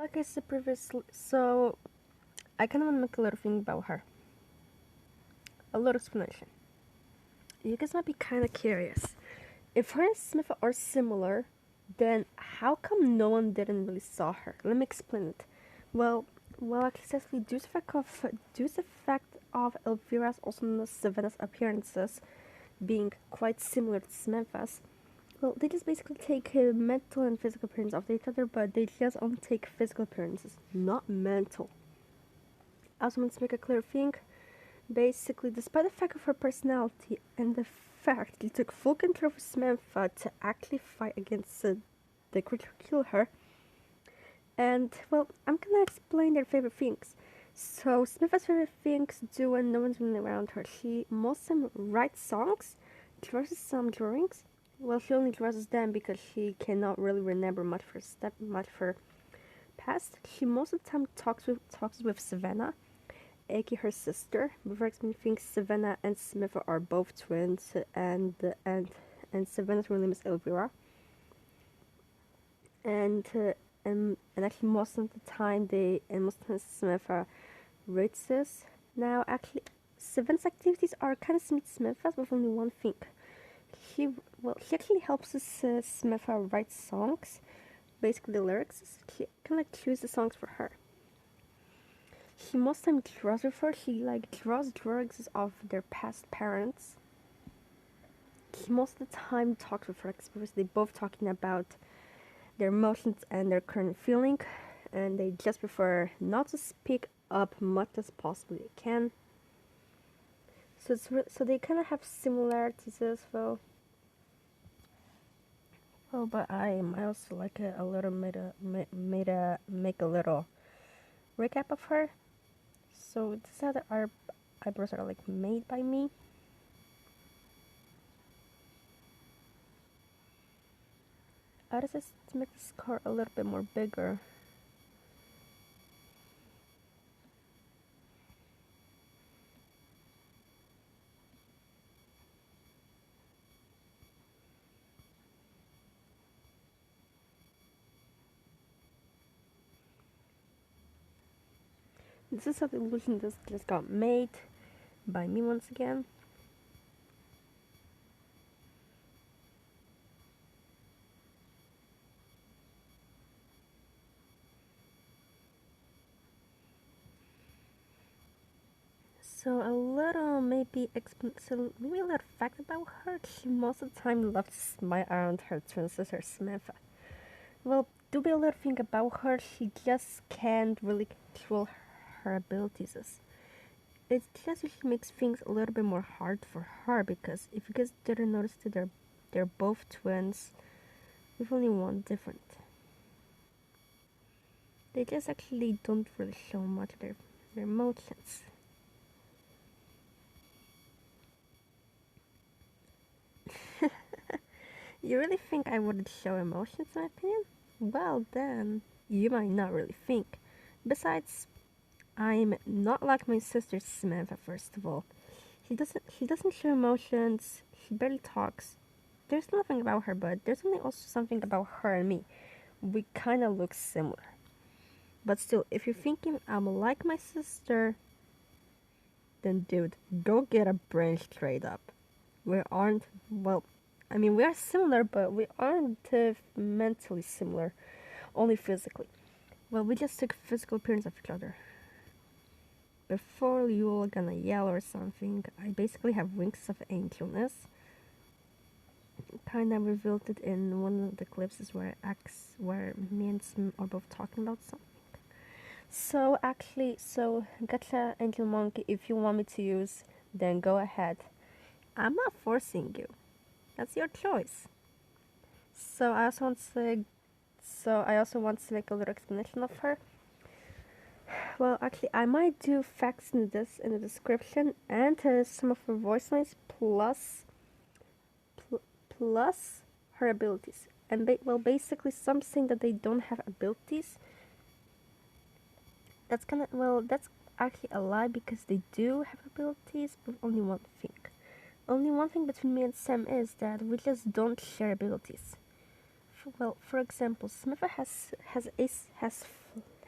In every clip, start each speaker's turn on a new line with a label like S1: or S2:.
S1: Like I said previously, so I kind of want to make a little thing about her. A little explanation. You guys might be kind of curious. If her and Smith are similar, then how come no one didn't really saw her? Let me explain it. Well, exactly due to the fact of Elvira's, also known as Savannah's appearances, being quite similar to Smith's. Well, they just basically take mental and physical appearance of each other, but they just only take physical appearances, not mental. I also want to make a clear thing. Basically, despite the fact of her personality and the fact he took full control of Samantha to actually fight against the creature who killed her. And, well, I'm gonna explain their favorite things. So, Samantha's favorite things do when no one's really around her. She most of the time writes songs, draws some drawings. Well, she only draws them because she cannot really remember much of her past. She most of the time talks with Savannah, aka her sister. Before explaining things, Savannah and Smith are both twins, and Savannah's real name is Elvira. And actually, most of the time Smith rates this. Now, actually, Savannah's activities are kind of similar to Smith's, with only one thing. She actually helps us Smith write songs, basically the lyrics. She kind of like choose the songs for her. She most of the time draws with her. She like draws drawings of their past parents. She most of the time talks with her because they both talking about their emotions and their current feeling, and they just prefer not to speak up much as possibly they can. So they kind of have similarities as well. Oh, but I might also like a little make a little recap of her. So this is how our eyebrows are like made by me. I decided to make this scar a little bit more bigger. This is how the illusion just got made by me once again. So a little maybe a little fact about her. She most of the time loves to smile around her twin sister Samantha. Well, do be a little thing about her. She just can't really control her abilities. It just usually makes things a little bit more hard for her because if you guys didn't notice that they're both twins, with only one different. They just actually don't really show much of their emotions. You really think I wouldn't show emotions, in my opinion? Well, then, you might not really think. Besides, I'm not like my sister Samantha, first of all. She doesn't show emotions, she barely talks. There's nothing about her, but there's only also something about her and me. We kinda look similar. But still, if you're thinking I'm like my sister, then dude, go get a brain straight up. We aren't, well, I mean, we are similar, but we aren't mentally similar, only physically. Well, we just took physical appearance of each other. Before you all gonna yell or something, I basically have wings of angelness. Kinda revealed it in one of the clips where me and Sim are both talking about something. So actually, gotcha, Angel Monkey, if you want me to use, then go ahead. I'm not forcing you. That's your choice. So I also want to make a little explanation of her. Well, actually, I might do facts in the description and some of her voice lines plus her abilities. And basically, some saying that they don't have abilities. That's actually a lie because they do have abilities, but only one thing. Only one thing between me and Sam is that we just don't share abilities. For example, Smitha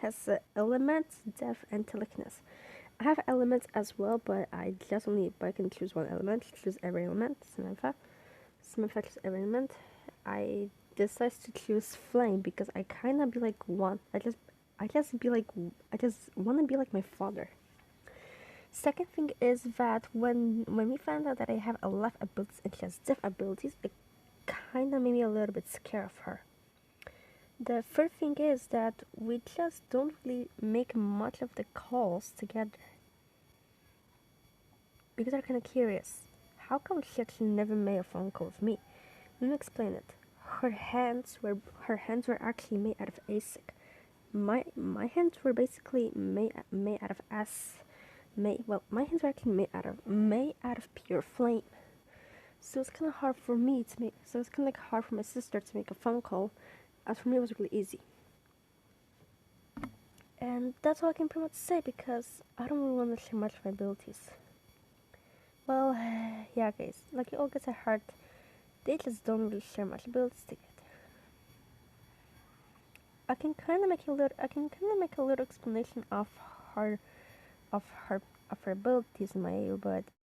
S1: has elements, depth, and telekinesis. I have elements as well, but I can choose one element, choose every element. Samantha choose every element. I decide to choose flame because I kinda be like one. I just wanna be like my father. Second thing is that when we found out that I have a lot of abilities and she has different abilities, it kinda made me a little bit scared of her. The third thing is that we just don't really make much of the calls together because I'm kind of curious. How come she actually never made a phone call with me? Let me explain it. Her hands were actually made out of ASIC. My hands were basically made out of my hands were actually made out of pure flame. So it's kind of hard for me to make. So it's kind of like hard for my sister to make a phone call. As for me, it was really easy. And that's all I can pretty much say because I don't really want to share much of my abilities. Well, yeah, guys. Like you all guys are hard. They just don't really share much abilities together. I can kind of make a little explanation of her of her abilities in my ear, but